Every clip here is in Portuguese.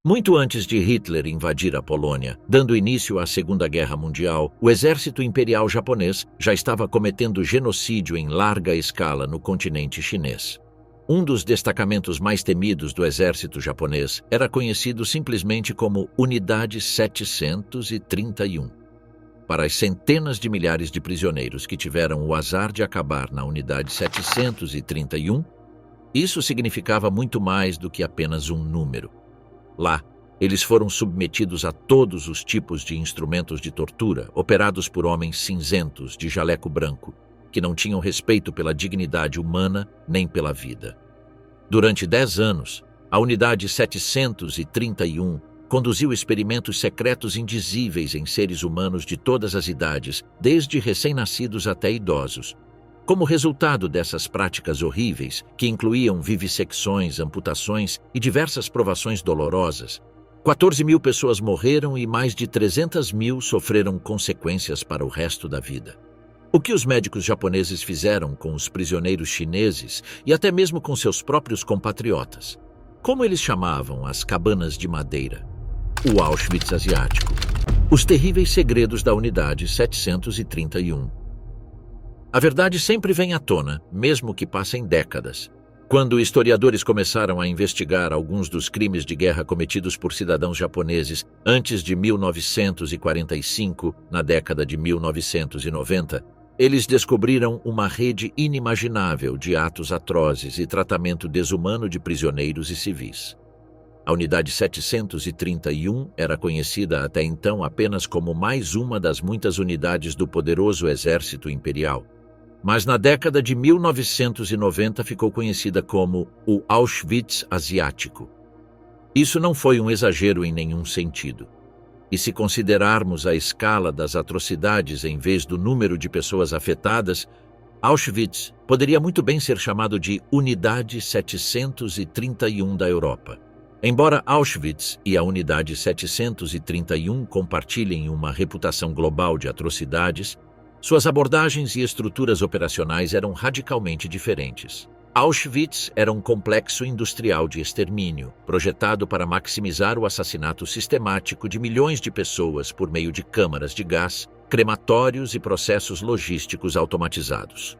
Muito antes de Hitler invadir a Polônia, dando início à Segunda Guerra Mundial, o exército imperial japonês já estava cometendo genocídio em larga escala no continente chinês. Um dos destacamentos mais temidos do exército japonês era conhecido simplesmente como Unidade 731. Para as centenas de milhares de prisioneiros que tiveram o azar de acabar na Unidade 731, isso significava muito mais do que apenas um número. Lá, eles foram submetidos a todos os tipos de instrumentos de tortura operados por homens cinzentos de jaleco branco, que não tinham respeito pela dignidade humana nem pela vida. Durante 10 anos, a Unidade 731 conduziu experimentos secretos indizíveis em seres humanos de todas as idades, desde recém-nascidos até idosos. Como resultado dessas práticas horríveis, que incluíam vivissecções, amputações e diversas provações dolorosas, 14 mil pessoas morreram e mais de 300 mil sofreram consequências para o resto da vida. O que os médicos japoneses fizeram com os prisioneiros chineses e até mesmo com seus próprios compatriotas? Como eles chamavam as cabanas de madeira? O Auschwitz asiático. Os terríveis segredos da Unidade 731. A verdade sempre vem à tona, mesmo que passem décadas. Quando historiadores começaram a investigar alguns dos crimes de guerra cometidos por cidadãos japoneses antes de 1945, na década de 1990, eles descobriram uma rede inimaginável de atos atrozes e tratamento desumano de prisioneiros e civis. A Unidade 731 era conhecida até então apenas como mais uma das muitas unidades do poderoso exército imperial. Mas na década de 1990 ficou conhecida como o Auschwitz asiático. Isso não foi um exagero em nenhum sentido. E se considerarmos a escala das atrocidades em vez do número de pessoas afetadas, Auschwitz poderia muito bem ser chamado de Unidade 731 da Europa. Embora Auschwitz e a Unidade 731 compartilhem uma reputação global de atrocidades, suas abordagens e estruturas operacionais eram radicalmente diferentes. Auschwitz era um complexo industrial de extermínio, projetado para maximizar o assassinato sistemático de milhões de pessoas por meio de câmaras de gás, crematórios e processos logísticos automatizados.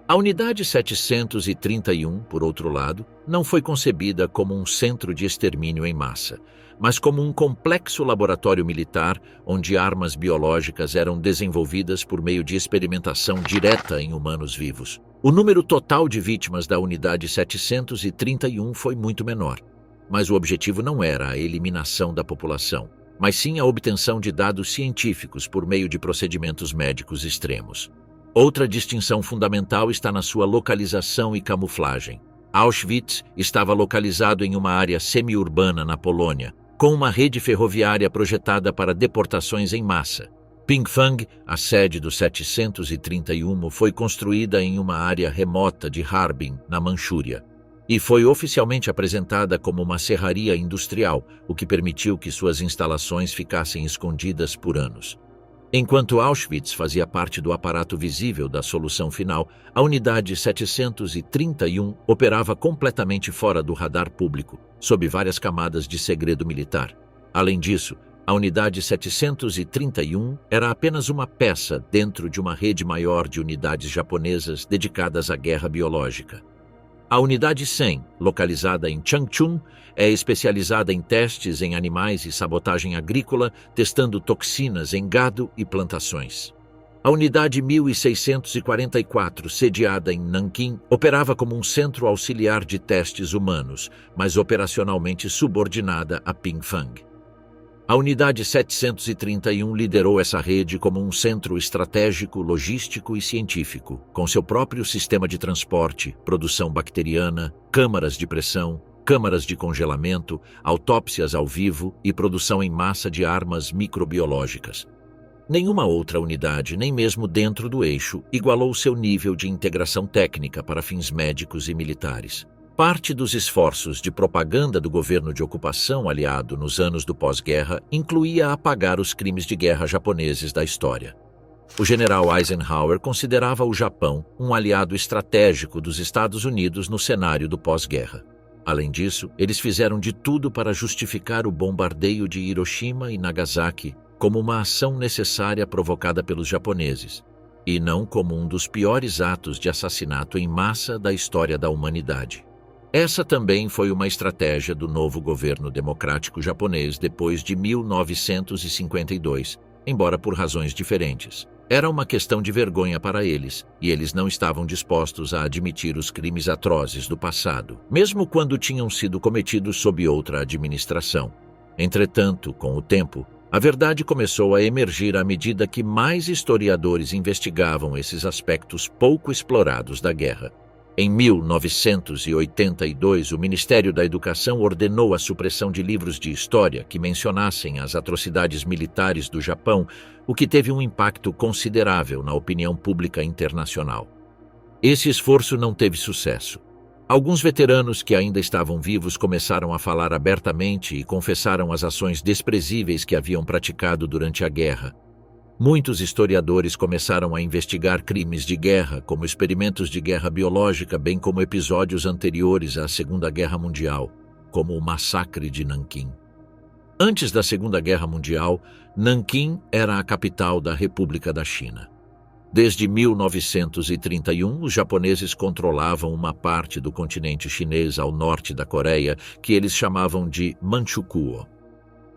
A Unidade 731, por outro lado, não foi concebida como um centro de extermínio em massa, mas como um complexo laboratório militar onde armas biológicas eram desenvolvidas por meio de experimentação direta em humanos vivos. O número total de vítimas da Unidade 731 foi muito menor, mas o objetivo não era a eliminação da população, mas sim a obtenção de dados científicos por meio de procedimentos médicos extremos. Outra distinção fundamental está na sua localização e camuflagem. Auschwitz estava localizado em uma área semi-urbana na Polônia, com uma rede ferroviária projetada para deportações em massa. Pingfang, a sede do 731, foi construída em uma área remota de Harbin, na Manchúria, e foi oficialmente apresentada como uma serraria industrial, o que permitiu que suas instalações ficassem escondidas por anos. Enquanto Auschwitz fazia parte do aparato visível da solução final, a Unidade 731 operava completamente fora do radar público, sob várias camadas de segredo militar. Além disso, a Unidade 731 era apenas uma peça dentro de uma rede maior de unidades japonesas dedicadas à guerra biológica. A Unidade 100, localizada em Changchun, é especializada em testes em animais e sabotagem agrícola, testando toxinas em gado e plantações. A Unidade 1644, sediada em Nanquim, operava como um centro auxiliar de testes humanos, mas operacionalmente subordinada a Pingfang. A Unidade 731 liderou essa rede como um centro estratégico, logístico e científico, com seu próprio sistema de transporte, produção bacteriana, câmaras de pressão, câmaras de congelamento, autópsias ao vivo e produção em massa de armas microbiológicas. Nenhuma outra unidade, nem mesmo dentro do eixo, igualou seu nível de integração técnica para fins médicos e militares. Parte dos esforços de propaganda do governo de ocupação aliado nos anos do pós-guerra incluía apagar os crimes de guerra japoneses da história. O general Eisenhower considerava o Japão um aliado estratégico dos Estados Unidos no cenário do pós-guerra. Além disso, eles fizeram de tudo para justificar o bombardeio de Hiroshima e Nagasaki como uma ação necessária provocada pelos japoneses, e não como um dos piores atos de assassinato em massa da história da humanidade. Essa também foi uma estratégia do novo governo democrático japonês depois de 1952, embora por razões diferentes. Era uma questão de vergonha para eles, e eles não estavam dispostos a admitir os crimes atrozes do passado, mesmo quando tinham sido cometidos sob outra administração. Entretanto, com o tempo, a verdade começou a emergir à medida que mais historiadores investigavam esses aspectos pouco explorados da guerra. Em 1982, o Ministério da Educação ordenou a supressão de livros de história que mencionassem as atrocidades militares do Japão, o que teve um impacto considerável na opinião pública internacional. Esse esforço não teve sucesso. Alguns veteranos que ainda estavam vivos começaram a falar abertamente e confessaram as ações desprezíveis que haviam praticado durante a guerra. Muitos historiadores começaram a investigar crimes de guerra, como experimentos de guerra biológica, bem como episódios anteriores à Segunda Guerra Mundial, como o massacre de Nanquim. Antes da Segunda Guerra Mundial, Nanquim era a capital da República da China. Desde 1931, os japoneses controlavam uma parte do continente chinês ao norte da Coreia, que eles chamavam de Manchukuo.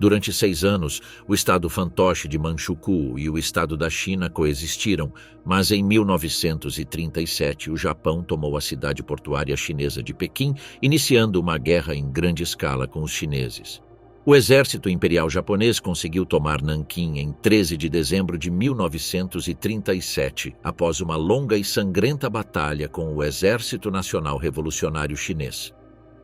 Durante 6 anos, o estado fantoche de Manchukuo e o estado da China coexistiram, mas em 1937 o Japão tomou a cidade portuária chinesa de Pequim, iniciando uma guerra em grande escala com os chineses. O exército imperial japonês conseguiu tomar Nanquim em 13 de dezembro de 1937, após uma longa e sangrenta batalha com o Exército Nacional Revolucionário Chinês.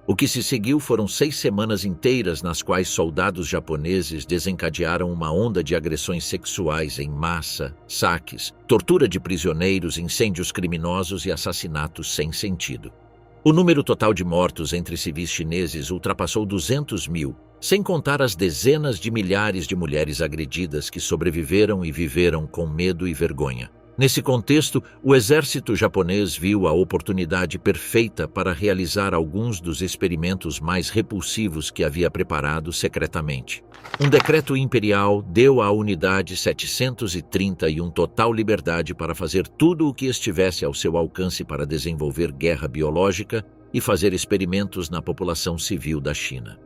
O que se seguiu foram 6 semanas inteiras nas quais soldados japoneses desencadearam uma onda de agressões sexuais em massa, saques, tortura de prisioneiros, incêndios criminosos e assassinatos sem sentido. O número total de mortos entre civis chineses ultrapassou 200 mil, sem contar as dezenas de milhares de mulheres agredidas que sobreviveram e viveram com medo e vergonha. Nesse contexto, o exército japonês viu a oportunidade perfeita para realizar alguns dos experimentos mais repulsivos que havia preparado secretamente. Um decreto imperial deu à Unidade 731 total liberdade para fazer tudo o que estivesse ao seu alcance para desenvolver guerra biológica e fazer experimentos na população civil da China.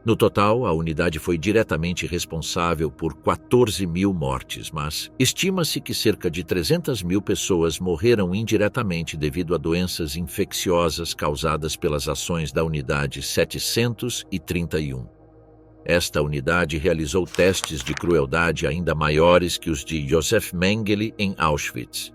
No total, a unidade foi diretamente responsável por 14 mil mortes, mas estima-se que cerca de 300 mil pessoas morreram indiretamente devido a doenças infecciosas causadas pelas ações da Unidade 731. Esta unidade realizou testes de crueldade ainda maiores que os de Josef Mengele em Auschwitz.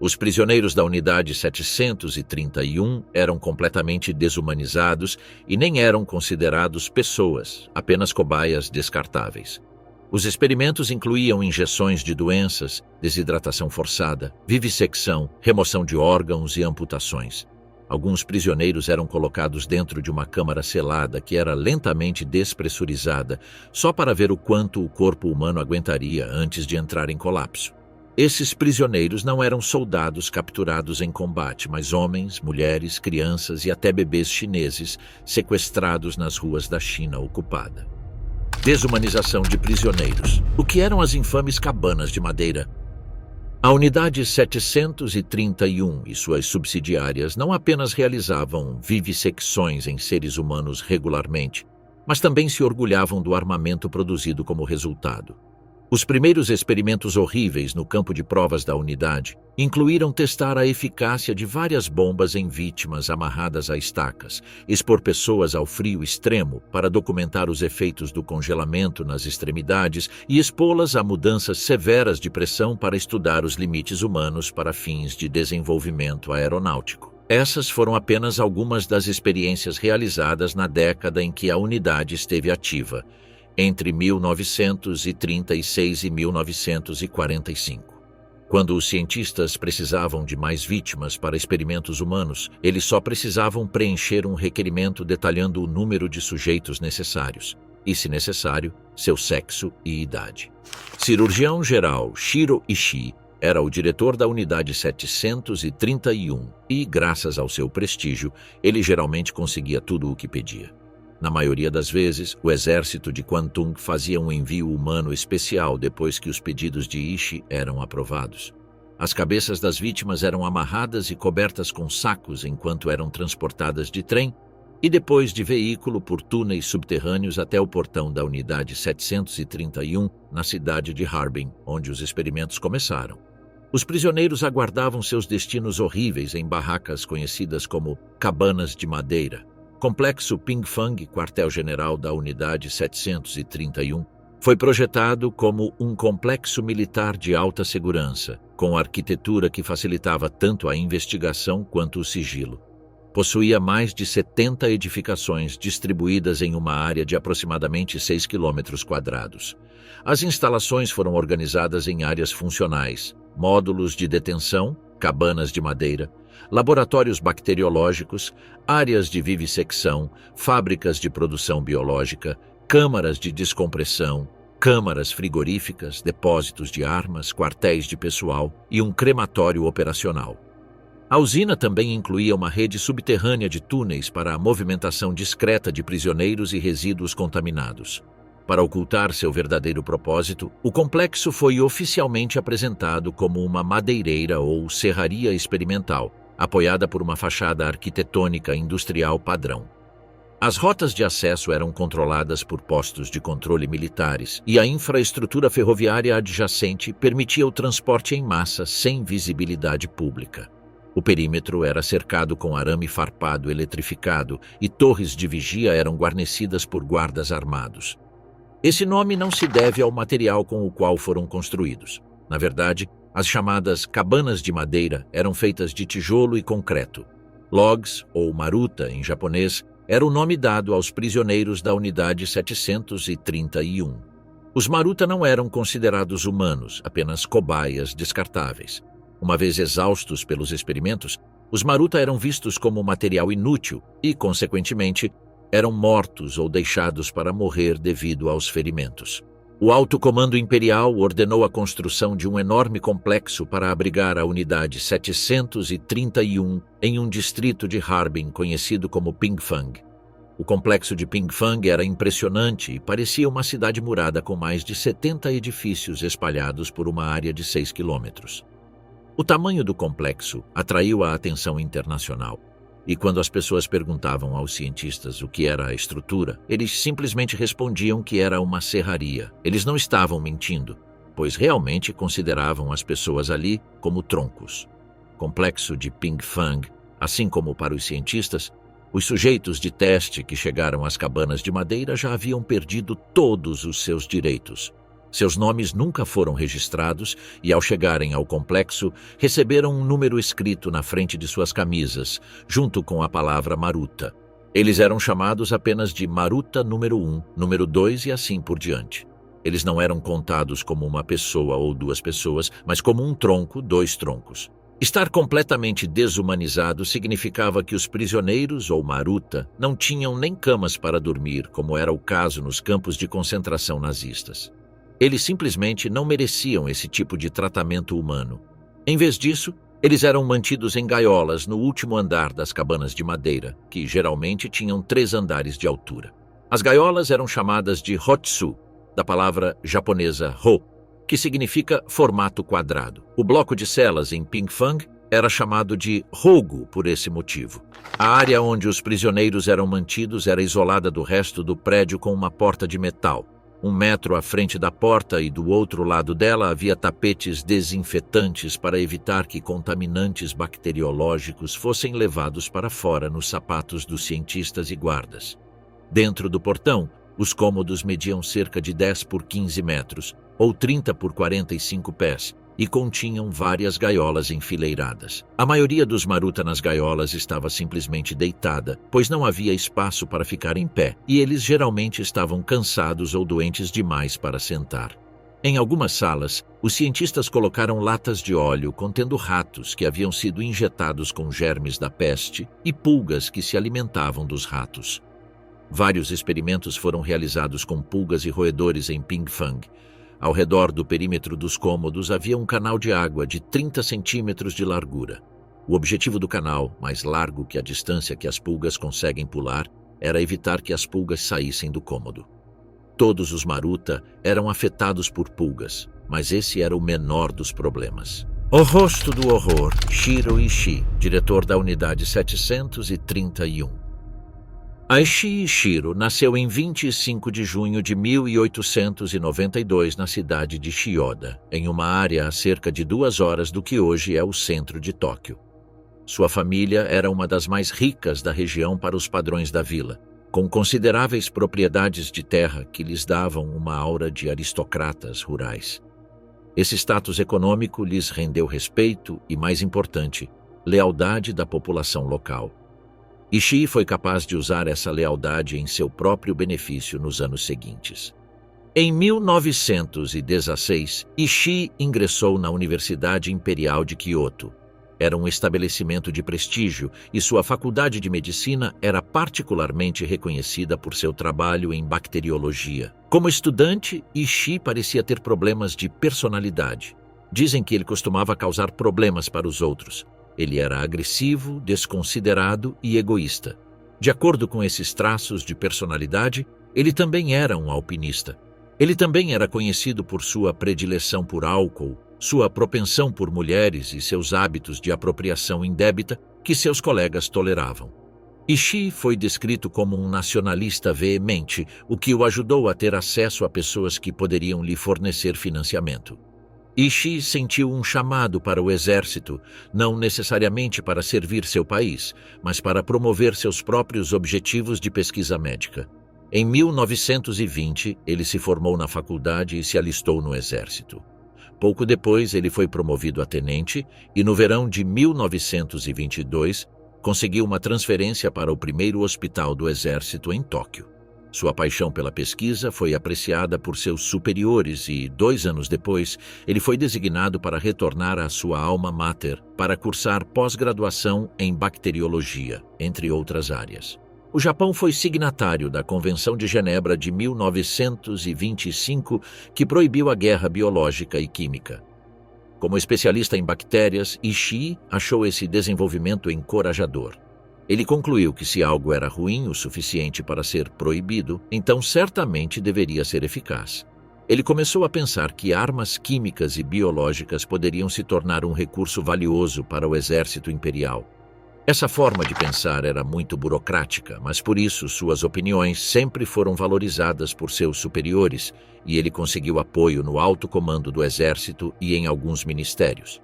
Os prisioneiros da Unidade 731 eram completamente desumanizados e nem eram considerados pessoas, apenas cobaias descartáveis. Os experimentos incluíam injeções de doenças, desidratação forçada, vivissecção, remoção de órgãos e amputações. Alguns prisioneiros eram colocados dentro de uma câmara selada que era lentamente despressurizada, só para ver o quanto o corpo humano aguentaria antes de entrar em colapso. Esses prisioneiros não eram soldados capturados em combate, mas homens, mulheres, crianças e até bebês chineses sequestrados nas ruas da China ocupada. Desumanização de prisioneiros. O que eram as infames cabanas de madeira? A Unidade 731 e suas subsidiárias não apenas realizavam vivissecções em seres humanos regularmente, mas também se orgulhavam do armamento produzido como resultado. Os primeiros experimentos horríveis no campo de provas da unidade incluíram testar a eficácia de várias bombas em vítimas amarradas a estacas, expor pessoas ao frio extremo para documentar os efeitos do congelamento nas extremidades e expô-las a mudanças severas de pressão para estudar os limites humanos para fins de desenvolvimento aeronáutico. Essas foram apenas algumas das experiências realizadas na década em que a unidade esteve ativa, entre 1936 e 1945. Quando os cientistas precisavam de mais vítimas para experimentos humanos, eles só precisavam preencher um requerimento detalhando o número de sujeitos necessários e, se necessário, seu sexo e idade. Cirurgião-geral Shiro Ishii era o diretor da Unidade 731 e, graças ao seu prestígio, ele geralmente conseguia tudo o que pedia. Na maioria das vezes, o exército de Kwantung fazia um envio humano especial depois que os pedidos de Ishi eram aprovados. As cabeças das vítimas eram amarradas e cobertas com sacos enquanto eram transportadas de trem e depois de veículo por túneis subterrâneos até o portão da Unidade 731 na cidade de Harbin, onde os experimentos começaram. Os prisioneiros aguardavam seus destinos horríveis em barracas conhecidas como cabanas de madeira. Complexo Pingfang, quartel-general da Unidade 731, foi projetado como um complexo militar de alta segurança, com arquitetura que facilitava tanto a investigação quanto o sigilo. Possuía mais de 70 edificações distribuídas em uma área de aproximadamente 6 km². As instalações foram organizadas em áreas funcionais, módulos de detenção, cabanas de madeira, laboratórios bacteriológicos, áreas de vivissecção, fábricas de produção biológica, câmaras de descompressão, câmaras frigoríficas, depósitos de armas, quartéis de pessoal e um crematório operacional. A usina também incluía uma rede subterrânea de túneis para a movimentação discreta de prisioneiros e resíduos contaminados. Para ocultar seu verdadeiro propósito, o complexo foi oficialmente apresentado como uma madeireira ou serraria experimental, apoiada por uma fachada arquitetônica industrial padrão. As rotas de acesso eram controladas por postos de controle militares e a infraestrutura ferroviária adjacente permitia o transporte em massa sem visibilidade pública. O perímetro era cercado com arame farpado eletrificado e torres de vigia eram guarnecidas por guardas armados. Esse nome não se deve ao material com o qual foram construídos. Na verdade, as chamadas cabanas de madeira eram feitas de tijolo e concreto. Logs, ou maruta em japonês, era o nome dado aos prisioneiros da Unidade 731. Os maruta não eram considerados humanos, apenas cobaias descartáveis. Uma vez exaustos pelos experimentos, os maruta eram vistos como material inútil e, consequentemente, eram mortos ou deixados para morrer devido aos ferimentos. O Alto Comando Imperial ordenou a construção de um enorme complexo para abrigar a Unidade 731 em um distrito de Harbin conhecido como Pingfang. O complexo de Pingfang era impressionante e parecia uma cidade murada com mais de 70 edifícios espalhados por uma área de 6 quilômetros. O tamanho do complexo atraiu a atenção internacional. E quando as pessoas perguntavam aos cientistas o que era a estrutura, eles simplesmente respondiam que era uma serraria. Eles não estavam mentindo, pois realmente consideravam as pessoas ali como troncos. O complexo de Pingfang, assim como para os cientistas, os sujeitos de teste que chegaram às cabanas de madeira já haviam perdido todos os seus direitos. Seus nomes nunca foram registrados e, ao chegarem ao complexo, receberam um número escrito na frente de suas camisas, junto com a palavra Maruta. Eles eram chamados apenas de Maruta número 1, número 2 e assim por diante. Eles não eram contados como uma pessoa ou duas pessoas, mas como um tronco, dois troncos. Estar completamente desumanizado significava que os prisioneiros ou Maruta não tinham nem camas para dormir, como era o caso nos campos de concentração nazistas. Eles simplesmente não mereciam esse tipo de tratamento humano. Em vez disso, eles eram mantidos em gaiolas no último andar das cabanas de madeira, que geralmente tinham 3 andares de altura. As gaiolas eram chamadas de hotsu, da palavra japonesa ho, que significa formato quadrado. O bloco de celas em Pingfang era chamado de Hogu por esse motivo. A área onde os prisioneiros eram mantidos era isolada do resto do prédio com uma porta de metal. 1 metro à frente da porta e do outro lado dela havia tapetes desinfetantes para evitar que contaminantes bacteriológicos fossem levados para fora nos sapatos dos cientistas e guardas. Dentro do portão, os cômodos mediam cerca de 10 por 15 metros, ou 30 por 45 pés, e continham várias gaiolas enfileiradas. A maioria dos Maruta nas gaiolas estava simplesmente deitada, pois não havia espaço para ficar em pé, e eles geralmente estavam cansados ou doentes demais para sentar. Em algumas salas, os cientistas colocaram latas de óleo contendo ratos que haviam sido injetados com germes da peste e pulgas que se alimentavam dos ratos. Vários experimentos foram realizados com pulgas e roedores em Pingfang. Ao redor do perímetro dos cômodos havia um canal de água de 30 centímetros de largura. O objetivo do canal, mais largo que a distância que as pulgas conseguem pular, era evitar que as pulgas saíssem do cômodo. Todos os Maruta eram afetados por pulgas, mas esse era o menor dos problemas. O rosto do horror, Shiro Ishii, diretor da unidade 731. Aishi Shiro nasceu em 25 de junho de 1892 na cidade de Chiyoda, em uma área a cerca de 2 horas do que hoje é o centro de Tóquio. Sua família era uma das mais ricas da região para os padrões da vila, com consideráveis propriedades de terra que lhes davam uma aura de aristocratas rurais. Esse status econômico lhes rendeu respeito e, mais importante, lealdade da população local. Ishii foi capaz de usar essa lealdade em seu próprio benefício nos anos seguintes. Em 1916, Ishii ingressou na Universidade Imperial de Kyoto. Era um estabelecimento de prestígio e sua faculdade de medicina era particularmente reconhecida por seu trabalho em bacteriologia. Como estudante, Ishii parecia ter problemas de personalidade. Dizem que ele costumava causar problemas para os outros. Ele era agressivo, desconsiderado e egoísta. De acordo com esses traços de personalidade, ele também era um alpinista. Ele também era conhecido por sua predileção por álcool, sua propensão por mulheres e seus hábitos de apropriação indébita que seus colegas toleravam. Ishii foi descrito como um nacionalista veemente, o que o ajudou a ter acesso a pessoas que poderiam lhe fornecer financiamento. Ishii sentiu um chamado para o exército, não necessariamente para servir seu país, mas para promover seus próprios objetivos de pesquisa médica. Em 1920, ele se formou na faculdade e se alistou no exército. Pouco depois, ele foi promovido a tenente e, no verão de 1922, conseguiu uma transferência para o primeiro hospital do exército em Tóquio. Sua paixão pela pesquisa foi apreciada por seus superiores e, 2 anos depois, ele foi designado para retornar à sua alma mater para cursar pós-graduação em bacteriologia, entre outras áreas. O Japão foi signatário da Convenção de Genebra de 1925, que proibiu a guerra biológica e química. Como especialista em bactérias, Ishii achou esse desenvolvimento encorajador. Ele concluiu que se algo era ruim o suficiente para ser proibido, então certamente deveria ser eficaz. Ele começou a pensar que armas químicas e biológicas poderiam se tornar um recurso valioso para o exército imperial. Essa forma de pensar era muito burocrática, mas por isso suas opiniões sempre foram valorizadas por seus superiores e ele conseguiu apoio no alto comando do exército e em alguns ministérios.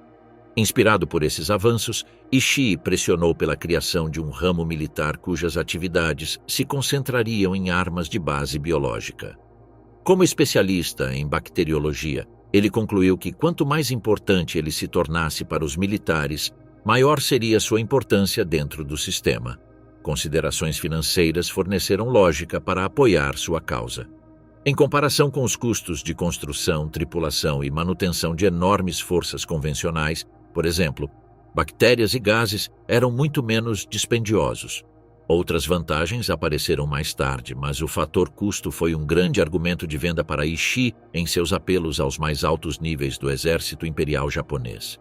Inspirado por esses avanços, Ishii pressionou pela criação de um ramo militar cujas atividades se concentrariam em armas de base biológica. Como especialista em bacteriologia, ele concluiu que quanto mais importante ele se tornasse para os militares, maior seria sua importância dentro do sistema. Considerações financeiras forneceram lógica para apoiar sua causa. Em comparação com os custos de construção, tripulação e manutenção de enormes forças convencionais, por exemplo, bactérias e gases eram muito menos dispendiosos. Outras vantagens apareceram mais tarde, mas o fator custo foi um grande argumento de venda para Ishii em seus apelos aos mais altos níveis do exército imperial japonês.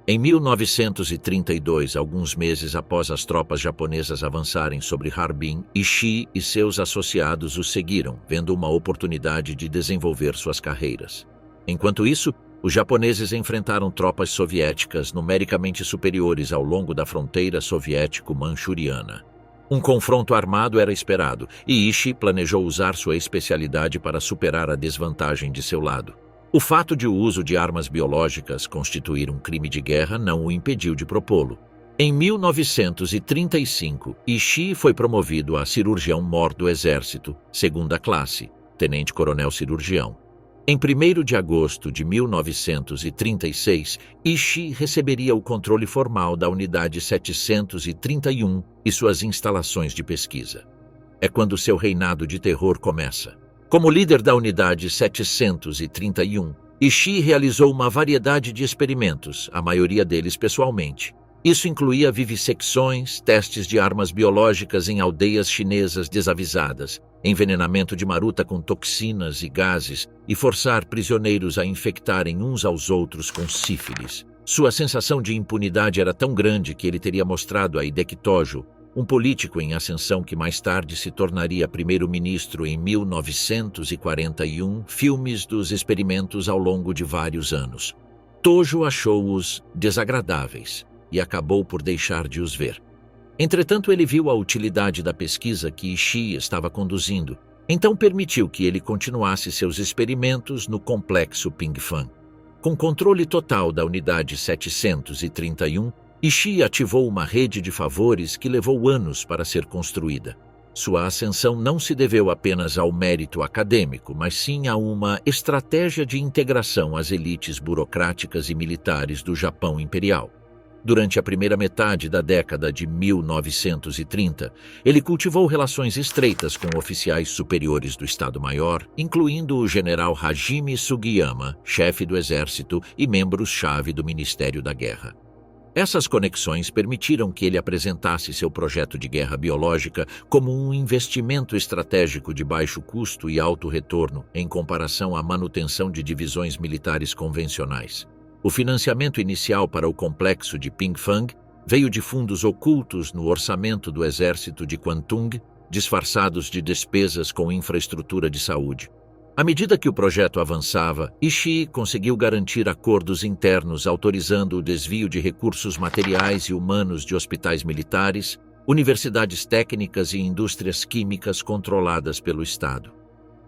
Em 1932, alguns meses após as tropas japonesas avançarem sobre Harbin, Ishii e seus associados o seguiram, vendo uma oportunidade de desenvolver suas carreiras. Enquanto isso, os japoneses enfrentaram tropas soviéticas numericamente superiores ao longo da fronteira soviético-manchuriana. Um confronto armado era esperado, e Ishii planejou usar sua especialidade para superar a desvantagem de seu lado. O fato de o uso de armas biológicas constituir um crime de guerra não o impediu de propô-lo. Em 1935, Ishii foi promovido a cirurgião-mor do Exército, segunda classe, tenente-coronel cirurgião. Em 1º de agosto de 1936, Ishii receberia o controle formal da Unidade 731 e suas instalações de pesquisa. É quando seu reinado de terror começa. Como líder da Unidade 731, Ishii realizou uma variedade de experimentos, a maioria deles pessoalmente. Isso incluía vivissecções, testes de armas biológicas em aldeias chinesas desavisadas envenenamento de Maruta com toxinas e gases e forçar prisioneiros a infectarem uns aos outros com sífilis. Sua sensação de impunidade era tão grande que ele teria mostrado a Hideki um político em ascensão que mais tarde se tornaria primeiro-ministro em 1941, filmes dos experimentos ao longo de vários anos. Tojo achou-os desagradáveis e acabou por deixar de os ver. Entretanto, ele viu a utilidade da pesquisa que Ishii estava conduzindo, então permitiu que ele continuasse seus experimentos no complexo Pingfang. Com controle total da unidade 731, Ishii ativou uma rede de favores que levou anos para ser construída. Sua ascensão não se deveu apenas ao mérito acadêmico, mas sim a uma estratégia de integração às elites burocráticas e militares do Japão imperial. Durante a primeira metade da década de 1930, ele cultivou relações estreitas com oficiais superiores do Estado-Maior, incluindo o general Hajime Sugiyama, chefe do exército e membros-chave do Ministério da Guerra. Essas conexões permitiram que ele apresentasse seu projeto de guerra biológica como um investimento estratégico de baixo custo e alto retorno em comparação à manutenção de divisões militares convencionais. O financiamento inicial para o complexo de Pingfang veio de fundos ocultos no orçamento do exército de Kwantung, disfarçados de despesas com infraestrutura de saúde. À medida que o projeto avançava, Ishii conseguiu garantir acordos internos autorizando o desvio de recursos materiais e humanos de hospitais militares, universidades técnicas e indústrias químicas controladas pelo Estado.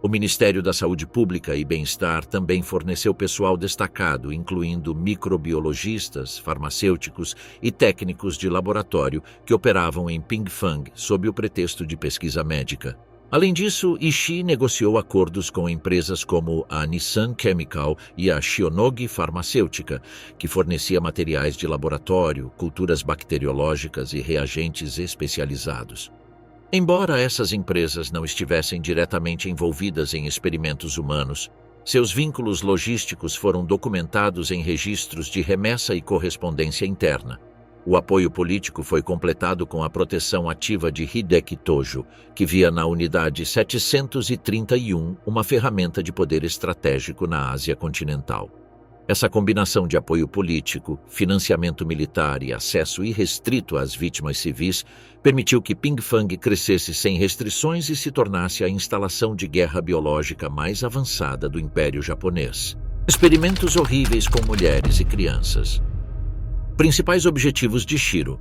O Ministério da Saúde Pública e Bem-Estar também forneceu pessoal destacado, incluindo microbiologistas, farmacêuticos e técnicos de laboratório que operavam em Pingfang sob o pretexto de pesquisa médica. Além disso, Ishii negociou acordos com empresas como a Nissan Chemical e a Shionogi Farmacêutica, que fornecia materiais de laboratório, culturas bacteriológicas e reagentes especializados. Embora essas empresas não estivessem diretamente envolvidas em experimentos humanos, seus vínculos logísticos foram documentados em registros de remessa e correspondência interna. O apoio político foi completado com a proteção ativa de Hideki Tojo, que via na Unidade 731 uma ferramenta de poder estratégico na Ásia continental. Essa combinação de apoio político, financiamento militar e acesso irrestrito às vítimas civis permitiu que Pingfang crescesse sem restrições e se tornasse a instalação de guerra biológica mais avançada do Império Japonês. Experimentos horríveis com mulheres e crianças. Principais objetivos de Shiro.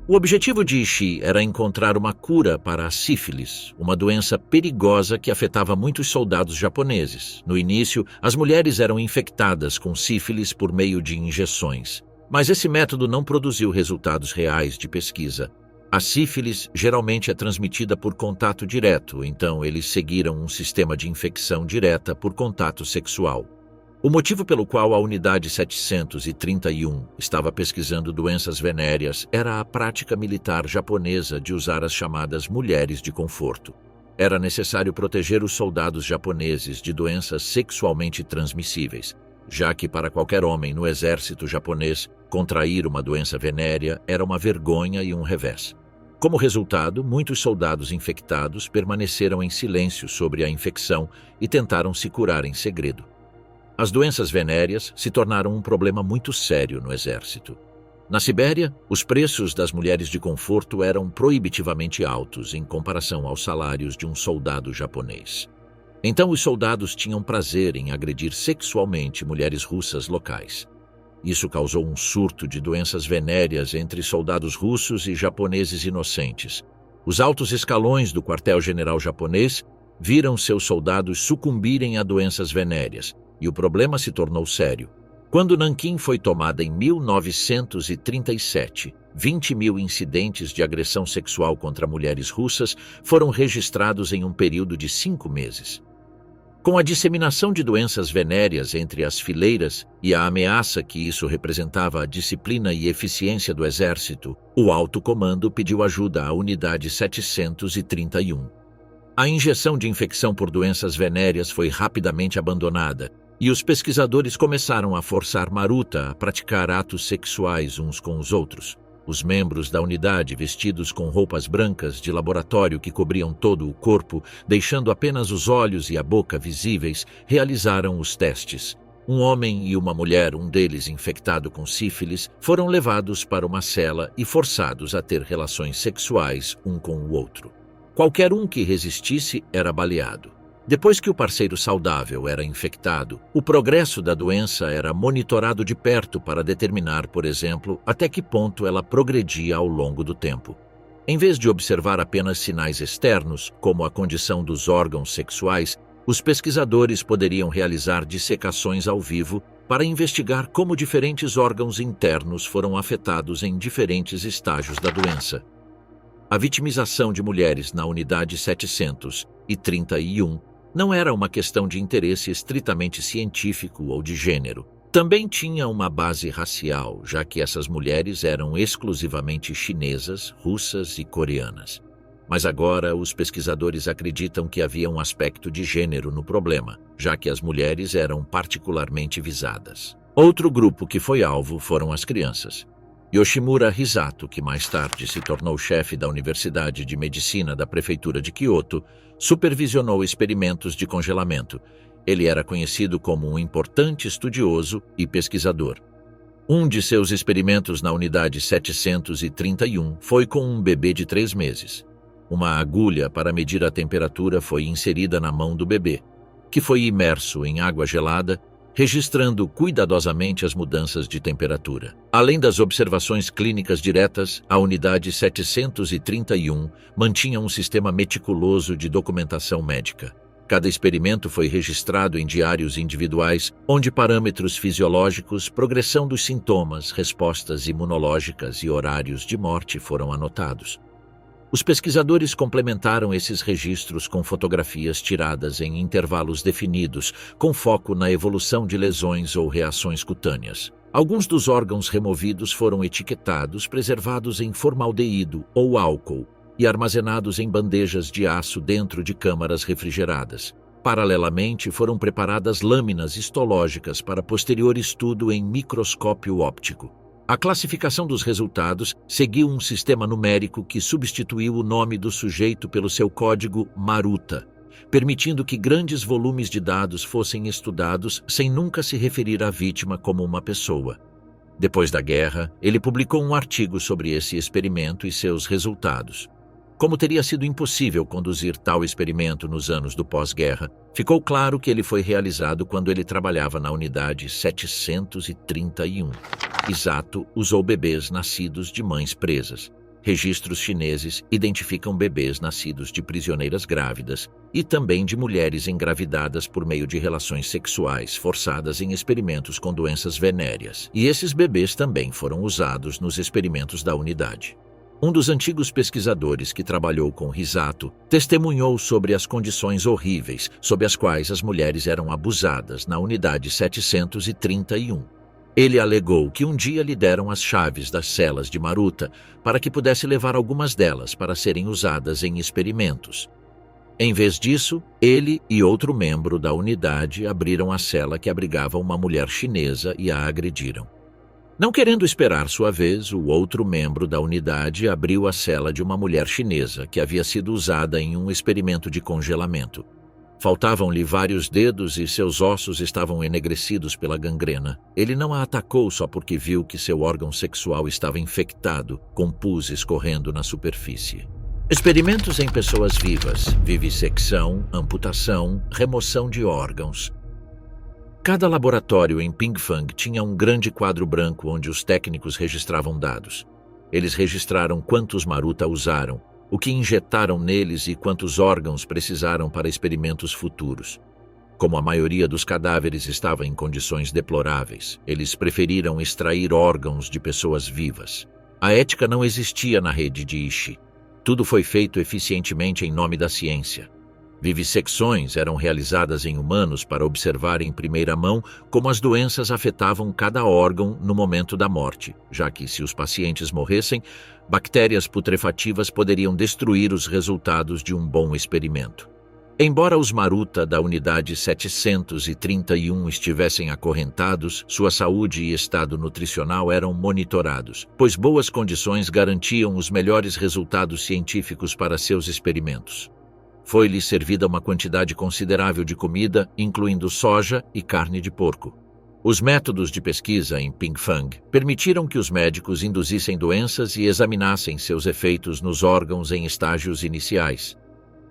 O objetivo de Ishii era encontrar uma cura para a sífilis, uma doença perigosa que afetava muitos soldados japoneses. No início, as mulheres eram infectadas com sífilis por meio de injeções, mas esse método não produziu resultados reais de pesquisa. A sífilis geralmente é transmitida por contato direto, então eles seguiram um sistema de infecção direta por contato sexual. O motivo pelo qual a Unidade 731 estava pesquisando doenças venéreas era a prática militar japonesa de usar as chamadas mulheres de conforto. Era necessário proteger os soldados japoneses de doenças sexualmente transmissíveis, já que para qualquer homem no exército japonês, contrair uma doença venérea era uma vergonha e um revés. Como resultado, muitos soldados infectados permaneceram em silêncio sobre a infecção e tentaram se curar em segredo. As doenças venéreas se tornaram um problema muito sério no exército. Na Sibéria, os preços das mulheres de conforto eram proibitivamente altos em comparação aos salários de um soldado japonês. Então os soldados tinham prazer em agredir sexualmente mulheres russas locais. Isso causou um surto de doenças venéreas entre soldados russos e japoneses inocentes. Os altos escalões do quartel-general japonês viram seus soldados sucumbirem a doenças venéreas, e o problema se tornou sério. Quando Nanquim foi tomada em 1937, 20 mil incidentes de agressão sexual contra mulheres russas foram registrados em um período de 5 meses. Com a disseminação de doenças venéreas entre as fileiras e a ameaça que isso representava à disciplina e eficiência do exército, o alto comando pediu ajuda à Unidade 731. A injeção de infecção por doenças venéreas foi rapidamente abandonada, e os pesquisadores começaram a forçar Maruta a praticar atos sexuais uns com os outros. Os membros da unidade, vestidos com roupas brancas de laboratório que cobriam todo o corpo, deixando apenas os olhos e a boca visíveis, realizaram os testes. Um homem e uma mulher, um deles infectado com sífilis, foram levados para uma cela e forçados a ter relações sexuais um com o outro. Qualquer um que resistisse era baleado. Depois que o parceiro saudável era infectado, o progresso da doença era monitorado de perto para determinar, por exemplo, até que ponto ela progredia ao longo do tempo. Em vez de observar apenas sinais externos, como a condição dos órgãos sexuais, os pesquisadores poderiam realizar dissecações ao vivo para investigar como diferentes órgãos internos foram afetados em diferentes estágios da doença. A vitimização de mulheres na unidade 731 não era uma questão de interesse estritamente científico ou de gênero. Também tinha uma base racial, já que essas mulheres eram exclusivamente chinesas, russas e coreanas. Mas agora os pesquisadores acreditam que havia um aspecto de gênero no problema, já que as mulheres eram particularmente visadas. Outro grupo que foi alvo foram as crianças. Yoshimura Hisato, que mais tarde se tornou chefe da Universidade de Medicina da Prefeitura de Kyoto, supervisionou experimentos de congelamento. Ele era conhecido como um importante estudioso e pesquisador. Um de seus experimentos na unidade 731 foi com um bebê de 3 meses. Uma agulha para medir a temperatura foi inserida na mão do bebê, que foi imerso em água gelada, registrando cuidadosamente as mudanças de temperatura. Além das observações clínicas diretas, a unidade 731 mantinha um sistema meticuloso de documentação médica. Cada experimento foi registrado em diários individuais, onde parâmetros fisiológicos, progressão dos sintomas, respostas imunológicas e horários de morte foram anotados. Os pesquisadores complementaram esses registros com fotografias tiradas em intervalos definidos, com foco na evolução de lesões ou reações cutâneas. Alguns dos órgãos removidos foram etiquetados, preservados em formaldeído ou álcool e armazenados em bandejas de aço dentro de câmaras refrigeradas. Paralelamente, foram preparadas lâminas histológicas para posterior estudo em microscópio óptico. A classificação dos resultados seguiu um sistema numérico que substituiu o nome do sujeito pelo seu código Maruta, permitindo que grandes volumes de dados fossem estudados sem nunca se referir à vítima como uma pessoa. Depois da guerra, ele publicou um artigo sobre esse experimento e seus resultados. Como teria sido impossível conduzir tal experimento nos anos do pós-guerra, ficou claro que ele foi realizado quando ele trabalhava na unidade 731. Hisato usou bebês nascidos de mães presas. Registros chineses identificam bebês nascidos de prisioneiras grávidas e também de mulheres engravidadas por meio de relações sexuais forçadas em experimentos com doenças venéreas. E esses bebês também foram usados nos experimentos da unidade. Um dos antigos pesquisadores que trabalhou com Hisato testemunhou sobre as condições horríveis sob as quais as mulheres eram abusadas na unidade 731. Ele alegou que um dia lhe deram as chaves das celas de Maruta para que pudesse levar algumas delas para serem usadas em experimentos. Em vez disso, ele e outro membro da unidade abriram a cela que abrigava uma mulher chinesa e a agrediram. Não querendo esperar sua vez, o outro membro da unidade abriu a cela de uma mulher chinesa que havia sido usada em um experimento de congelamento. Faltavam-lhe vários dedos e seus ossos estavam enegrecidos pela gangrena. Ele não a atacou só porque viu que seu órgão sexual estava infectado, com pus escorrendo na superfície. Experimentos em pessoas vivas, vivissecção, amputação, remoção de órgãos. Cada laboratório em Pingfang tinha um grande quadro branco onde os técnicos registravam dados. Eles registraram quantos Maruta usaram, o que injetaram neles e quantos órgãos precisaram para experimentos futuros. Como a maioria dos cadáveres estava em condições deploráveis, eles preferiram extrair órgãos de pessoas vivas. A ética não existia na rede de Ishii. Tudo foi feito eficientemente em nome da ciência. Vivissecções eram realizadas em humanos para observar em primeira mão como as doenças afetavam cada órgão no momento da morte, já que, se os pacientes morressem, bactérias putrefativas poderiam destruir os resultados de um bom experimento. Embora os Maruta da Unidade 731 estivessem acorrentados, sua saúde e estado nutricional eram monitorados, pois boas condições garantiam os melhores resultados científicos para seus experimentos. Foi-lhes servida uma quantidade considerável de comida, incluindo soja e carne de porco. Os métodos de pesquisa em Pingfang permitiram que os médicos induzissem doenças e examinassem seus efeitos nos órgãos em estágios iniciais.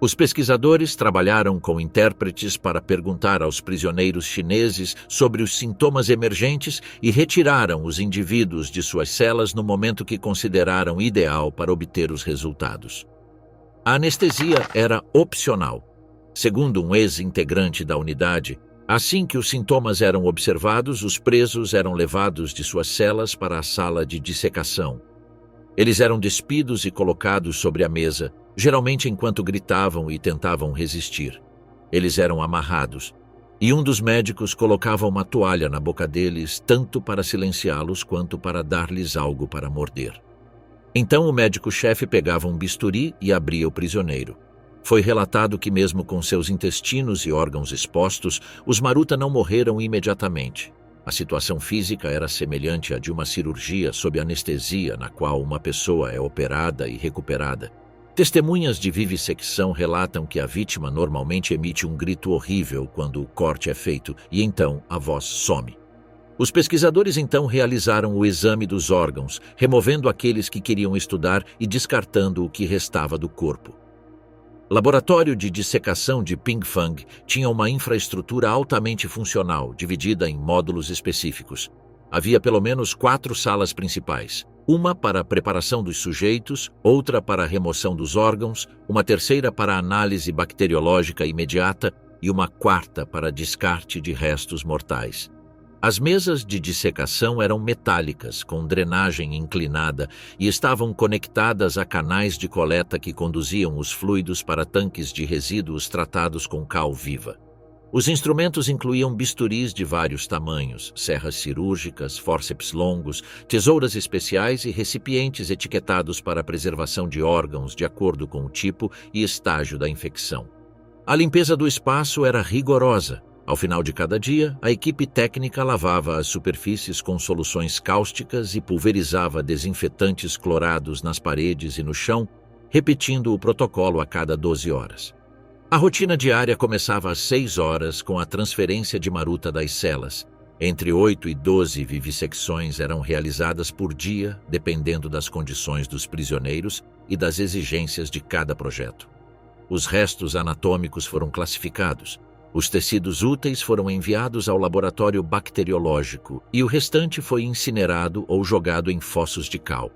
Os pesquisadores trabalharam com intérpretes para perguntar aos prisioneiros chineses sobre os sintomas emergentes e retiraram os indivíduos de suas celas no momento que consideraram ideal para obter os resultados. A anestesia era opcional. Segundo um ex-integrante da unidade, assim que os sintomas eram observados, os presos eram levados de suas celas para a sala de dissecação. Eles eram despidos e colocados sobre a mesa, geralmente enquanto gritavam e tentavam resistir. Eles eram amarrados, e um dos médicos colocava uma toalha na boca deles, tanto para silenciá-los quanto para dar-lhes algo para morder. Então o médico-chefe pegava um bisturi e abria o prisioneiro. Foi relatado que mesmo com seus intestinos e órgãos expostos, os Maruta não morreram imediatamente. A situação física era semelhante à de uma cirurgia sob anestesia, na qual uma pessoa é operada e recuperada. Testemunhas de vivissecção relatam que a vítima normalmente emite um grito horrível quando o corte é feito e então a voz some. Os pesquisadores então realizaram o exame dos órgãos, removendo aqueles que queriam estudar e descartando o que restava do corpo. O laboratório de dissecação de Pingfang tinha uma infraestrutura altamente funcional, dividida em módulos específicos. Havia pelo menos 4 salas principais. Uma para a preparação dos sujeitos, outra para a remoção dos órgãos, uma terceira para a análise bacteriológica imediata e uma quarta para descarte de restos mortais. As mesas de dissecação eram metálicas, com drenagem inclinada, e estavam conectadas a canais de coleta que conduziam os fluidos para tanques de resíduos tratados com cal viva. Os instrumentos incluíam bisturis de vários tamanhos, serras cirúrgicas, fórceps longos, tesouras especiais e recipientes etiquetados para a preservação de órgãos de acordo com o tipo e estágio da infecção. A limpeza do espaço era rigorosa. Ao final de cada dia, a equipe técnica lavava as superfícies com soluções cáusticas e pulverizava desinfetantes clorados nas paredes e no chão, repetindo o protocolo a cada 12 horas. A rotina diária começava às 6 horas com a transferência de Maruta das celas. Entre 8 e 12 vivissecções eram realizadas por dia, dependendo das condições dos prisioneiros e das exigências de cada projeto. Os restos anatômicos foram classificados. Os tecidos úteis foram enviados ao laboratório bacteriológico e o restante foi incinerado ou jogado em fossos de cal.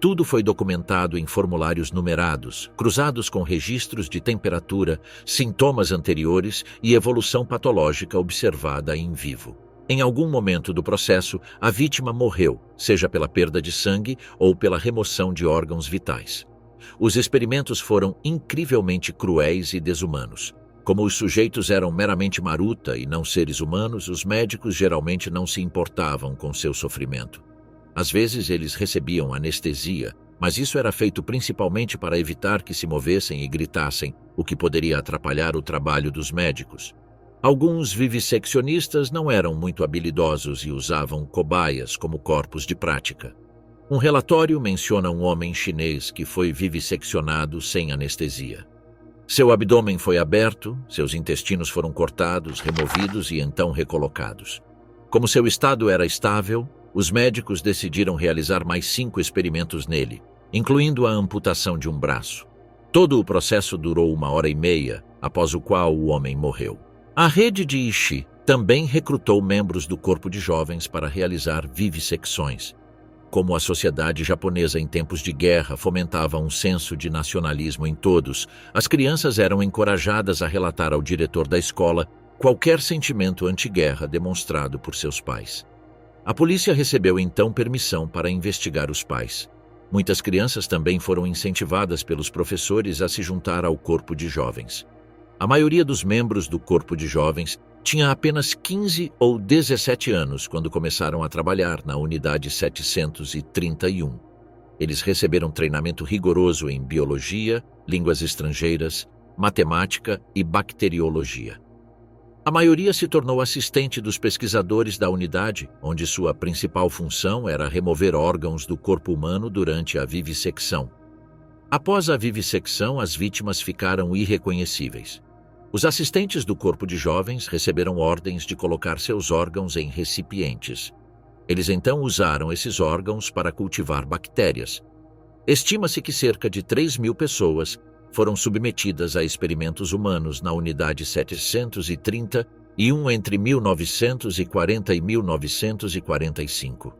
Tudo foi documentado em formulários numerados, cruzados com registros de temperatura, sintomas anteriores e evolução patológica observada em vivo. Em algum momento do processo, a vítima morreu, seja pela perda de sangue ou pela remoção de órgãos vitais. Os experimentos foram incrivelmente cruéis e desumanos. Como os sujeitos eram meramente Maruta e não seres humanos, os médicos geralmente não se importavam com seu sofrimento. Às vezes eles recebiam anestesia, mas isso era feito principalmente para evitar que se movessem e gritassem, o que poderia atrapalhar o trabalho dos médicos. Alguns vivisseccionistas não eram muito habilidosos e usavam cobaias como corpos de prática. Um relatório menciona um homem chinês que foi vivisseccionado sem anestesia. Seu abdômen foi aberto, seus intestinos foram cortados, removidos e então recolocados. Como seu estado era estável, os médicos decidiram realizar mais 5 experimentos nele, incluindo a amputação de um braço. Todo o processo durou 1h30, após o qual o homem morreu. A rede de Ishii também recrutou membros do corpo de jovens para realizar vivissecções. Como a sociedade japonesa em tempos de guerra fomentava um senso de nacionalismo em todos, as crianças eram encorajadas a relatar ao diretor da escola qualquer sentimento anti-guerra demonstrado por seus pais. A polícia recebeu então permissão para investigar os pais. Muitas crianças também foram incentivadas pelos professores a se juntar ao corpo de jovens. A maioria dos membros do corpo de jovens tinha apenas 15 ou 17 anos quando começaram a trabalhar na Unidade 731. Eles receberam treinamento rigoroso em biologia, línguas estrangeiras, matemática e bacteriologia. A maioria se tornou assistente dos pesquisadores da unidade, onde sua principal função era remover órgãos do corpo humano durante a vivissecção. Após a vivissecção, as vítimas ficaram irreconhecíveis. Os assistentes do corpo de jovens receberam ordens de colocar seus órgãos em recipientes. Eles então usaram esses órgãos para cultivar bactérias. Estima-se que cerca de 3.000 pessoas foram submetidas a experimentos humanos na unidade 731 entre 1940 e 1945.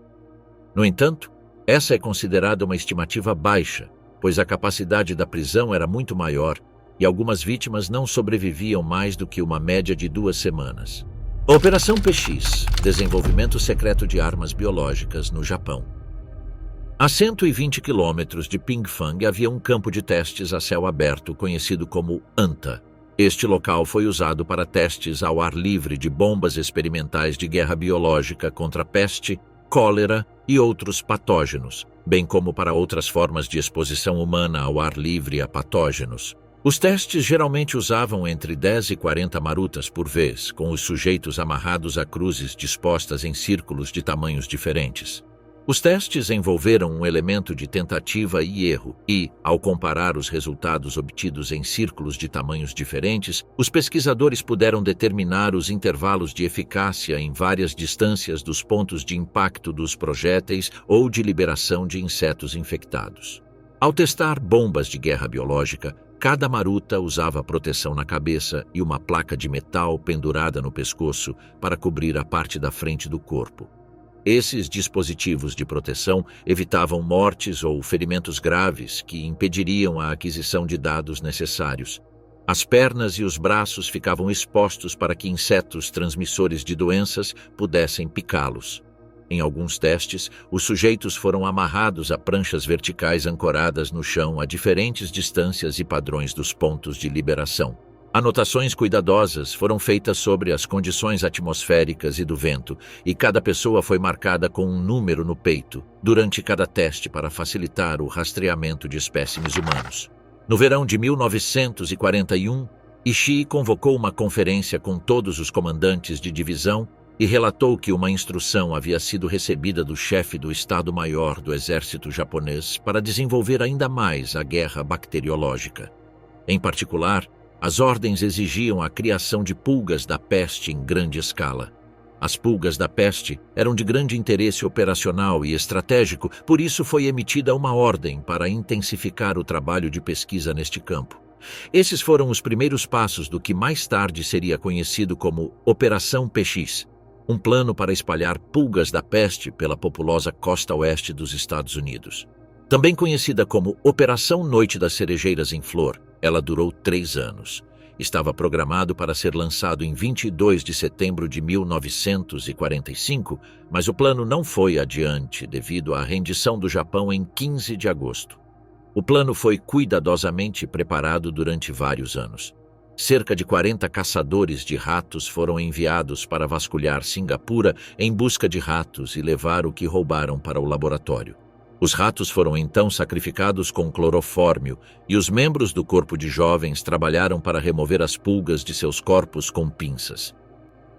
No entanto, essa é considerada uma estimativa baixa, pois a capacidade da prisão era muito maior e algumas vítimas não sobreviviam mais do que uma média de 2 semanas. Operação PX, desenvolvimento secreto de armas biológicas no Japão. A 120 quilômetros de Pingfang havia um campo de testes a céu aberto conhecido como ANTA. Este local foi usado para testes ao ar livre de bombas experimentais de guerra biológica contra peste, cólera e outros patógenos, bem como para outras formas de exposição humana ao ar livre a patógenos. Os testes geralmente usavam entre 10 e 40 marutas por vez, com os sujeitos amarrados a cruzes dispostas em círculos de tamanhos diferentes. Os testes envolveram um elemento de tentativa e erro e, ao comparar os resultados obtidos em círculos de tamanhos diferentes, os pesquisadores puderam determinar os intervalos de eficácia em várias distâncias dos pontos de impacto dos projéteis ou de liberação de insetos infectados. Ao testar bombas de guerra biológica, cada maruta usava proteção na cabeça e uma placa de metal pendurada no pescoço para cobrir a parte da frente do corpo. Esses dispositivos de proteção evitavam mortes ou ferimentos graves que impediriam a aquisição de dados necessários. As pernas e os braços ficavam expostos para que insetos transmissores de doenças pudessem picá-los. Em alguns testes, os sujeitos foram amarrados a pranchas verticais ancoradas no chão a diferentes distâncias e padrões dos pontos de liberação. Anotações cuidadosas foram feitas sobre as condições atmosféricas e do vento, e cada pessoa foi marcada com um número no peito, durante cada teste para facilitar o rastreamento de espécimes humanos. No verão de 1941, Ishii convocou uma conferência com todos os comandantes de divisão e relatou que uma instrução havia sido recebida do chefe do Estado-Maior do Exército japonês para desenvolver ainda mais a guerra bacteriológica. Em particular, as ordens exigiam a criação de pulgas da peste em grande escala. As pulgas da peste eram de grande interesse operacional e estratégico, por isso foi emitida uma ordem para intensificar o trabalho de pesquisa neste campo. Esses foram os primeiros passos do que mais tarde seria conhecido como Operação PX, um plano para espalhar pulgas da peste pela populosa costa oeste dos Estados Unidos. Também conhecida como Operação Noite das Cerejeiras em Flor, ela durou 3 anos. Estava programado para ser lançado em 22 de setembro de 1945, mas o plano não foi adiante devido à rendição do Japão em 15 de agosto. O plano foi cuidadosamente preparado durante vários anos. Cerca de 40 caçadores de ratos foram enviados para vasculhar Singapura em busca de ratos e levar o que roubaram para o laboratório. Os ratos foram então sacrificados com clorofórmio e os membros do corpo de jovens trabalharam para remover as pulgas de seus corpos com pinças.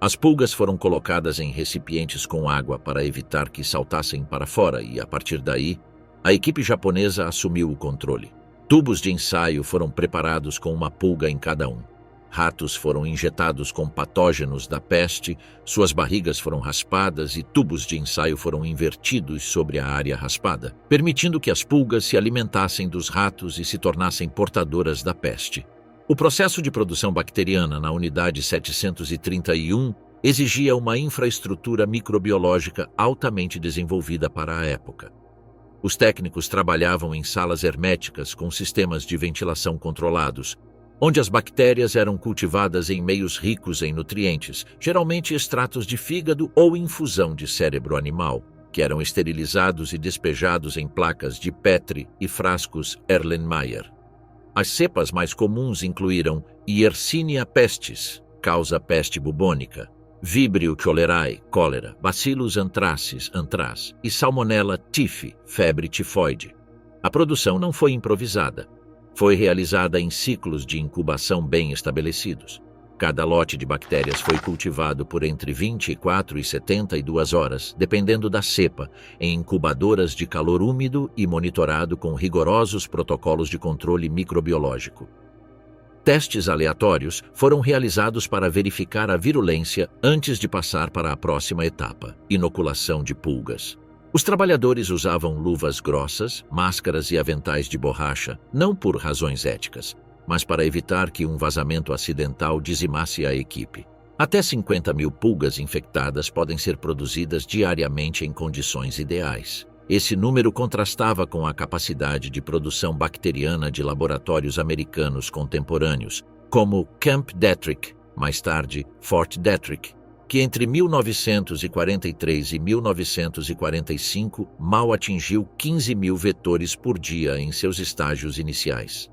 As pulgas foram colocadas em recipientes com água para evitar que saltassem para fora e, a partir daí, a equipe japonesa assumiu o controle. Tubos de ensaio foram preparados com uma pulga em cada um. Ratos foram injetados com patógenos da peste, suas barrigas foram raspadas e tubos de ensaio foram invertidos sobre a área raspada, permitindo que as pulgas se alimentassem dos ratos e se tornassem portadoras da peste. O processo de produção bacteriana na unidade 731 exigia uma infraestrutura microbiológica altamente desenvolvida para a época. Os técnicos trabalhavam em salas herméticas com sistemas de ventilação controlados, onde as bactérias eram cultivadas em meios ricos em nutrientes, geralmente extratos de fígado ou infusão de cérebro animal, que eram esterilizados e despejados em placas de Petri e frascos Erlenmeyer. As cepas mais comuns incluíram Yersinia pestis, causa peste bubônica, Vibrio cholerae, cólera, Bacillus anthracis, antraz, e Salmonella typhi, febre tifoide. A produção não foi improvisada. Foi realizada em ciclos de incubação bem estabelecidos. Cada lote de bactérias foi cultivado por entre 24 e 72 horas, dependendo da cepa, em incubadoras de calor úmido e monitorado com rigorosos protocolos de controle microbiológico. Testes aleatórios foram realizados para verificar a virulência antes de passar para a próxima etapa, inoculação de pulgas. Os trabalhadores usavam luvas grossas, máscaras e aventais de borracha, não por razões éticas, mas para evitar que um vazamento acidental dizimasse a equipe. Até 50 mil pulgas infectadas podem ser produzidas diariamente em condições ideais. Esse número contrastava com a capacidade de produção bacteriana de laboratórios americanos contemporâneos, como Camp Detrick, mais tarde Fort Detrick, que entre 1943 e 1945 mal atingiu 15 mil vetores por dia em seus estágios iniciais.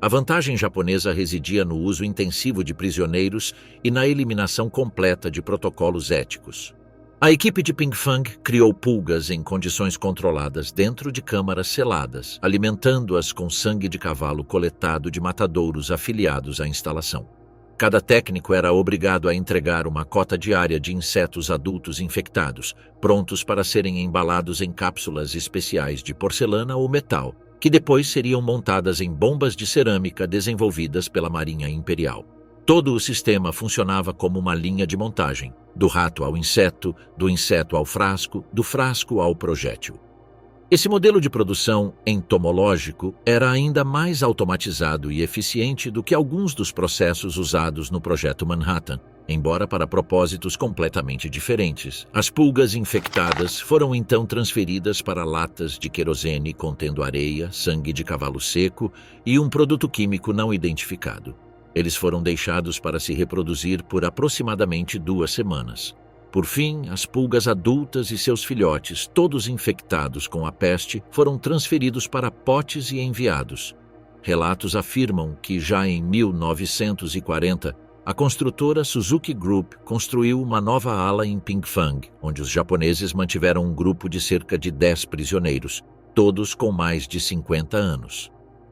A vantagem japonesa residia no uso intensivo de prisioneiros e na eliminação completa de protocolos éticos. A equipe de Pinkfang criou pulgas em condições controladas dentro de câmaras seladas, alimentando-as com sangue de cavalo coletado de matadouros afiliados à instalação. Cada técnico era obrigado a entregar uma cota diária de insetos adultos infectados, prontos para serem embalados em cápsulas especiais de porcelana ou metal, que depois seriam montadas em bombas de cerâmica desenvolvidas pela Marinha Imperial. Todo o sistema funcionava como uma linha de montagem, do rato ao inseto, do inseto ao frasco, do frasco ao projétil. Esse modelo de produção entomológico era ainda mais automatizado e eficiente do que alguns dos processos usados no Projeto Manhattan, embora para propósitos completamente diferentes. As pulgas infectadas foram então transferidas para latas de querosene contendo areia, sangue de cavalo seco e um produto químico não identificado. Eles foram deixados para se reproduzir por aproximadamente 2 semanas. Por fim, as pulgas adultas e seus filhotes, todos infectados com a peste, foram transferidos para potes e enviados. Relatos afirmam que já em 1940, a construtora Suzuki Group construiu uma nova ala em Pinkfang, onde os japoneses mantiveram um grupo de cerca de 10 prisioneiros, todos com mais de 50 anos.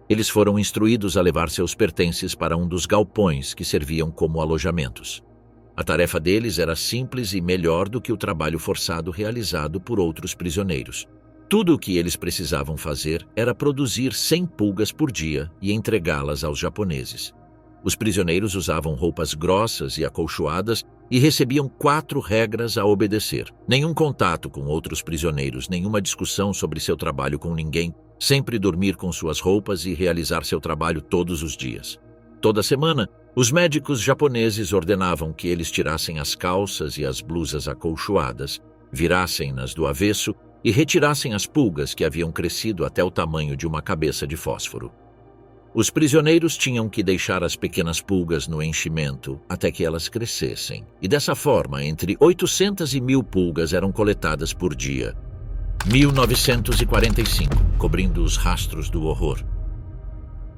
Eles foram instruídos a levar seus pertences para um dos galpões que serviam como alojamentos. A tarefa deles era simples e melhor do que o trabalho forçado realizado por outros prisioneiros. Tudo o que eles precisavam fazer era produzir 100 pulgas por dia e entregá-las aos japoneses. Os prisioneiros usavam roupas grossas e acolchoadas e recebiam 4 regras a obedecer. Nenhum contato com outros prisioneiros, nenhuma discussão sobre seu trabalho com ninguém, sempre dormir com suas roupas e realizar seu trabalho todos os dias. Toda semana, os médicos japoneses ordenavam que eles tirassem as calças e as blusas acolchoadas, virassem-nas do avesso e retirassem as pulgas que haviam crescido até o tamanho de uma cabeça de fósforo. Os prisioneiros tinham que deixar as pequenas pulgas no enchimento até que elas crescessem, e dessa forma, entre 800 e 1000 pulgas eram coletadas por dia. 1945, cobrindo os rastros do horror.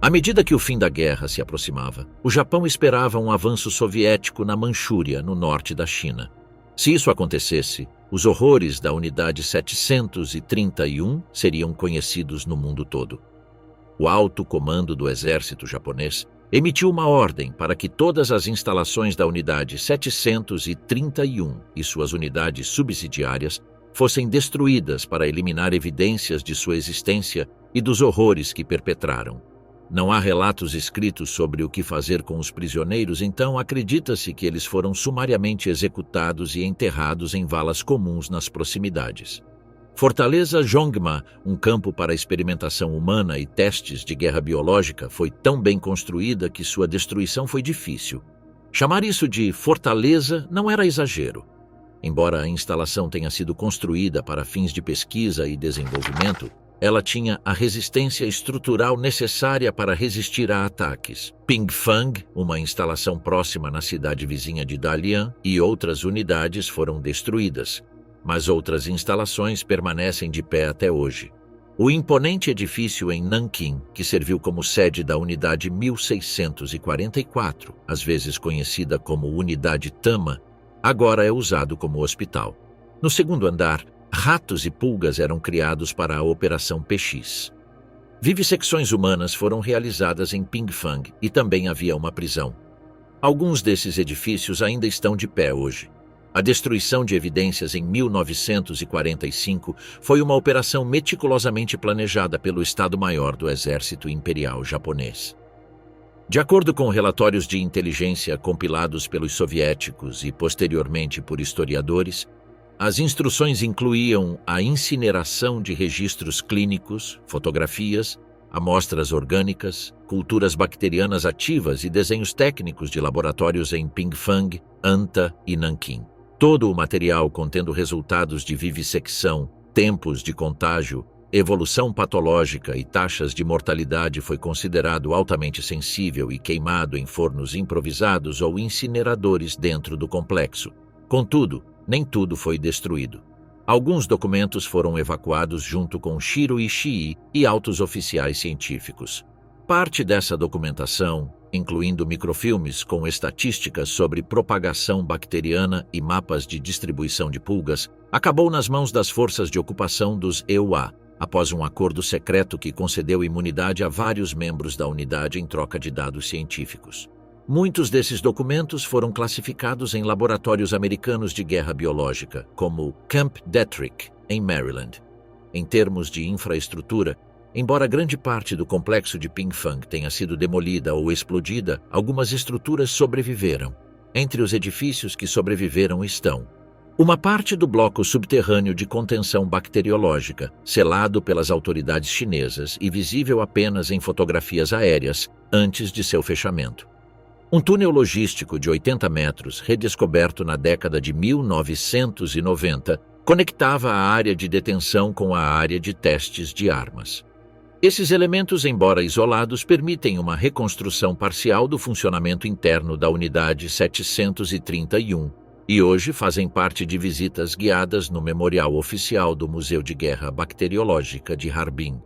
À medida que o fim da guerra se aproximava, o Japão esperava um avanço soviético na Manchúria, no norte da China. Se isso acontecesse, os horrores da Unidade 731 seriam conhecidos no mundo todo. O alto comando do exército japonês emitiu uma ordem para que todas as instalações da Unidade 731 e suas unidades subsidiárias fossem destruídas para eliminar evidências de sua existência e dos horrores que perpetraram. Não há relatos escritos sobre o que fazer com os prisioneiros, então acredita-se que eles foram sumariamente executados e enterrados em valas comuns nas proximidades. Fortaleza Jongma, um campo para experimentação humana e testes de guerra biológica, foi tão bem construída que sua destruição foi difícil. Chamar isso de fortaleza não era exagero. Embora a instalação tenha sido construída para fins de pesquisa e desenvolvimento, ela tinha a resistência estrutural necessária para resistir a ataques. Pinkfang, uma instalação próxima na cidade vizinha de Dalian, e outras unidades foram destruídas, mas outras instalações permanecem de pé até hoje. O imponente edifício em Nanquim, que serviu como sede da Unidade 1644, às vezes conhecida como Unidade Tama, agora é usado como hospital. No segundo andar, ratos e pulgas eram criados para a Operação PX. Vivissecções humanas foram realizadas em Pingfang e também havia uma prisão. Alguns desses edifícios ainda estão de pé hoje. A destruição de evidências em 1945 foi uma operação meticulosamente planejada pelo Estado-Maior do Exército Imperial Japonês. De acordo com relatórios de inteligência compilados pelos soviéticos e posteriormente por historiadores, as instruções incluíam a incineração de registros clínicos, fotografias, amostras orgânicas, culturas bacterianas ativas e desenhos técnicos de laboratórios em Pingfang, Anta e Nanquim. Todo o material contendo resultados de vivissecção, tempos de contágio, evolução patológica e taxas de mortalidade foi considerado altamente sensível e queimado em fornos improvisados ou incineradores dentro do complexo. Contudo, nem tudo foi destruído. Alguns documentos foram evacuados junto com Shiro Ishii e altos oficiais científicos. Parte dessa documentação, incluindo microfilmes com estatísticas sobre propagação bacteriana e mapas de distribuição de pulgas, acabou nas mãos das forças de ocupação dos EUA, após um acordo secreto que concedeu imunidade a vários membros da unidade em troca de dados científicos. Muitos desses documentos foram classificados em laboratórios americanos de guerra biológica, como Camp Detrick, em Maryland. Em termos de infraestrutura, embora grande parte do complexo de Pingfang tenha sido demolida ou explodida, algumas estruturas sobreviveram. Entre os edifícios que sobreviveram estão uma parte do bloco subterrâneo de contenção bacteriológica, selado pelas autoridades chinesas e visível apenas em fotografias aéreas antes de seu fechamento. Um túnel logístico de 80 metros, redescoberto na década de 1990, conectava a área de detenção com a área de testes de armas. Esses elementos, embora isolados, permitem uma reconstrução parcial do funcionamento interno da Unidade 731 e hoje fazem parte de visitas guiadas no Memorial Oficial do Museu de Guerra Bacteriológica de Harbin.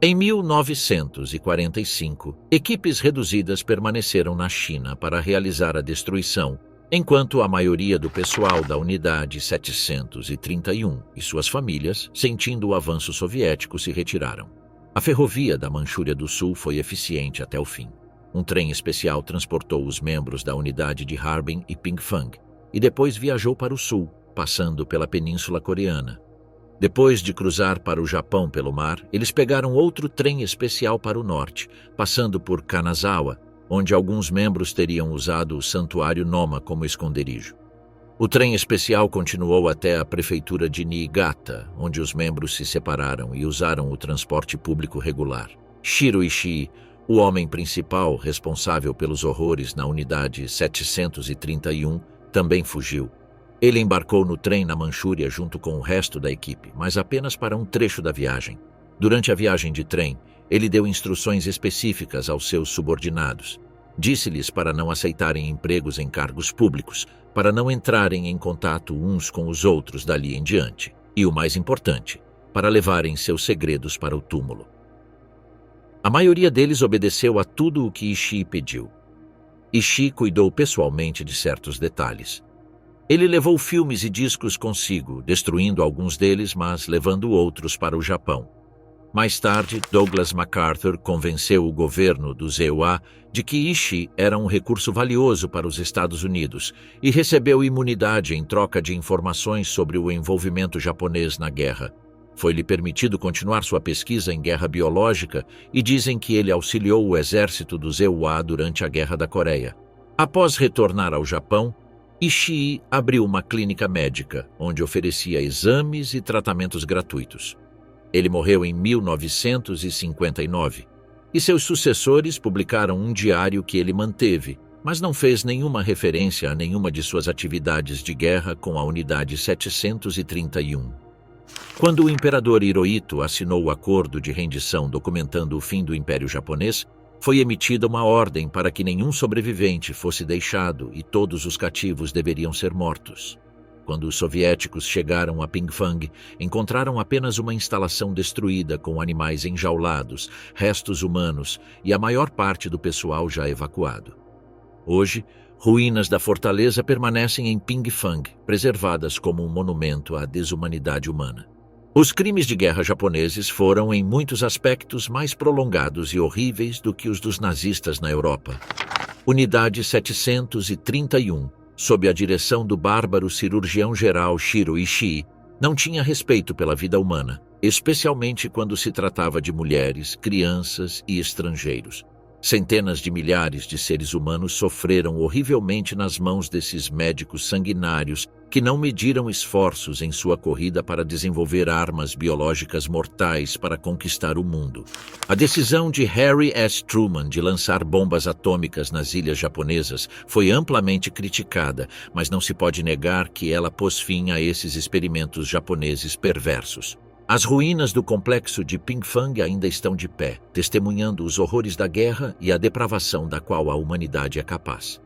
Em 1945, equipes reduzidas permaneceram na China para realizar a destruição, enquanto a maioria do pessoal da Unidade 731 e suas famílias, sentindo o avanço soviético, se retiraram. A ferrovia da Manchúria do Sul foi eficiente até o fim. Um trem especial transportou os membros da unidade de Harbin e Pingfang, e depois viajou para o sul, passando pela Península Coreana. Depois de cruzar para o Japão pelo mar, eles pegaram outro trem especial para o norte, passando por Kanazawa, onde alguns membros teriam usado o Santuário Noma como esconderijo. O trem especial continuou até a prefeitura de Niigata, onde os membros se separaram e usaram o transporte público regular. Shiro Ishii, o homem principal responsável pelos horrores na unidade 731, também fugiu. Ele embarcou no trem na Manchúria junto com o resto da equipe, mas apenas para um trecho da viagem. Durante a viagem de trem, ele deu instruções específicas aos seus subordinados. Disse-lhes para não aceitarem empregos em cargos públicos, para não entrarem em contato uns com os outros dali em diante, e o mais importante, para levarem seus segredos para o túmulo. A maioria deles obedeceu a tudo o que Ishii pediu. Ishii cuidou pessoalmente de certos detalhes. Ele levou filmes e discos consigo, destruindo alguns deles, mas levando outros para o Japão. Mais tarde, Douglas MacArthur convenceu o governo dos EUA de que Ishii era um recurso valioso para os Estados Unidos e recebeu imunidade em troca de informações sobre o envolvimento japonês na guerra. Foi-lhe permitido continuar sua pesquisa em guerra biológica e dizem que ele auxiliou o exército dos EUA durante a Guerra da Coreia. Após retornar ao Japão, Ishii abriu uma clínica médica, onde oferecia exames e tratamentos gratuitos. Ele morreu em 1959, e seus sucessores publicaram um diário que ele manteve, mas não fez nenhuma referência a nenhuma de suas atividades de guerra com a Unidade 731. Quando o imperador Hirohito assinou o acordo de rendição documentando o fim do Império Japonês, foi emitida uma ordem para que nenhum sobrevivente fosse deixado e todos os cativos deveriam ser mortos. Quando os soviéticos chegaram a Pingfang, encontraram apenas uma instalação destruída com animais enjaulados, restos humanos e a maior parte do pessoal já evacuado. Hoje, ruínas da fortaleza permanecem em Pingfang, preservadas como um monumento à desumanidade humana. Os crimes de guerra japoneses foram, em muitos aspectos, mais prolongados e horríveis do que os dos nazistas na Europa. Unidade 731, sob a direção do bárbaro cirurgião-geral Shiro Ishii, não tinha respeito pela vida humana, especialmente quando se tratava de mulheres, crianças e estrangeiros. Centenas de milhares de seres humanos sofreram horrivelmente nas mãos desses médicos sanguinários que não mediram esforços em sua corrida para desenvolver armas biológicas mortais para conquistar o mundo. A decisão de Harry S. Truman de lançar bombas atômicas nas ilhas japonesas foi amplamente criticada, mas não se pode negar que ela pôs fim a esses experimentos japoneses perversos. As ruínas do complexo de Pingfang ainda estão de pé, testemunhando os horrores da guerra e a depravação da qual a humanidade é capaz.